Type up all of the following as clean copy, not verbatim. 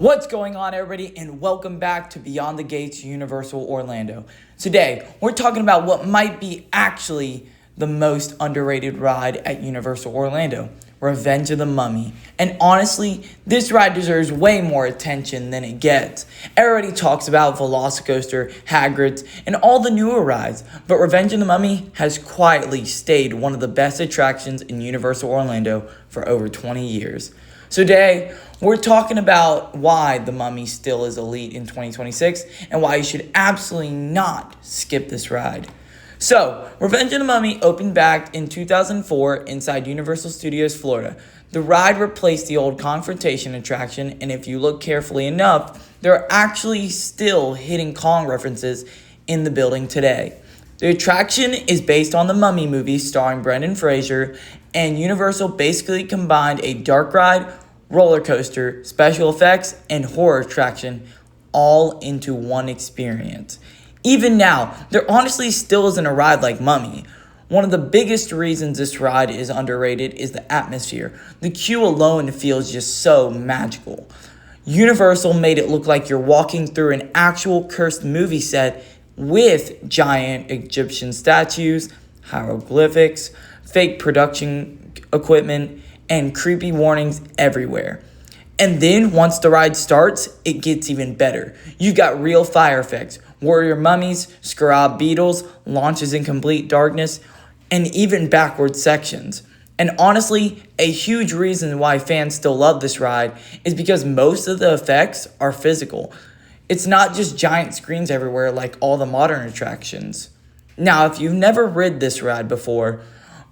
What's going on, everybody, and welcome back to Beyond the Gates Universal Orlando. Today, we're talking about what might be actually the most underrated ride at Universal Orlando, Revenge of the Mummy. And honestly, this ride deserves way more attention than it gets. Everybody talks about Velocicoaster, Hagrid's, and all the newer rides, but Revenge of the Mummy has quietly stayed one of the best attractions in Universal Orlando for over 20 years. So today, we're talking about why the Mummy still is elite in 2026 and why you should absolutely not skip this ride. So, Revenge of the Mummy opened back in 2004 inside Universal Studios Florida. The ride replaced the old Confrontation attraction, and if you look carefully enough, there are actually still hidden Kong references in the building today. The attraction is based on the Mummy movie starring Brendan Fraser, and Universal basically combined a dark ride, roller coaster, special effects, and horror attraction all into one experience. Even now, there honestly still isn't a ride like Mummy. One of the biggest reasons this ride is underrated is the atmosphere. The queue alone feels just so magical. Universal made it look like you're walking through an actual cursed movie set with giant Egyptian statues, hieroglyphics, fake production equipment, and creepy warnings everywhere. And then once the ride starts, it gets even better. You got real fire effects, warrior mummies, scarab beetles, launches in complete darkness, and even backward sections. And honestly, a huge reason why fans still love this ride is because most of the effects are physical. It's not just giant screens everywhere like all the modern attractions. Now, if you've never ridden this ride before,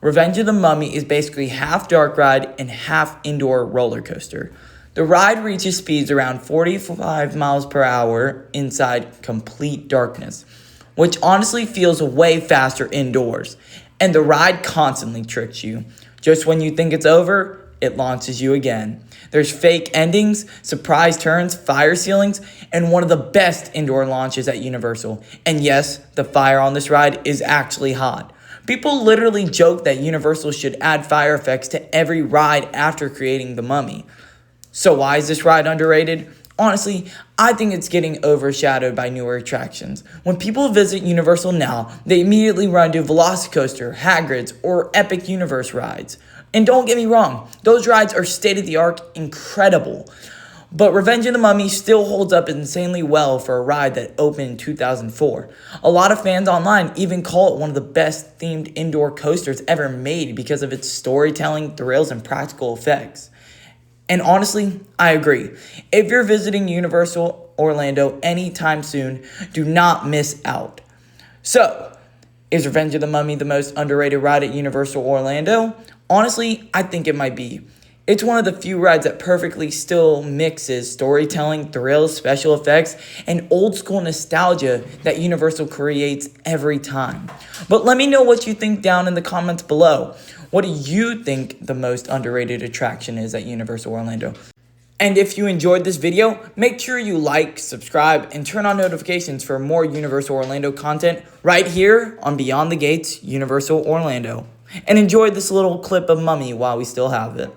Revenge of the Mummy is basically half dark ride and half indoor roller coaster. The ride reaches speeds around 45 miles per hour inside complete darkness, which honestly feels way faster indoors. And the ride constantly tricks you. Just when you think it's over, it launches you again. There's fake endings, surprise turns, fire ceilings, and one of the best indoor launches at Universal. And yes, the fire on this ride is actually hot. People literally joke that Universal should add fire effects to every ride after creating the Mummy. So why is this ride underrated? Honestly, I think it's getting overshadowed by newer attractions. When people visit Universal now, they immediately run to Velocicoaster, Hagrid's, or Epic Universe rides. And don't get me wrong, those rides are state-of-the-art incredible. But Revenge of the Mummy still holds up insanely well for a ride that opened in 2004. A lot of fans online even call it one of the best themed indoor coasters ever made because of its storytelling, thrills, and practical effects. And honestly, I agree. If you're visiting Universal Orlando anytime soon, do not miss out. So, is Revenge of the Mummy the most underrated ride at Universal Orlando? Honestly, I think it might be. It's one of the few rides that perfectly still mixes storytelling, thrills, special effects, and old school nostalgia that Universal creates every time. But let me know what you think down in the comments below. What do you think the most underrated attraction is at Universal Orlando? And if you enjoyed this video, make sure you like, subscribe, and turn on notifications for more Universal Orlando content right here on Beyond the Gates Universal Orlando. And enjoy this little clip of Mummy while we still have it.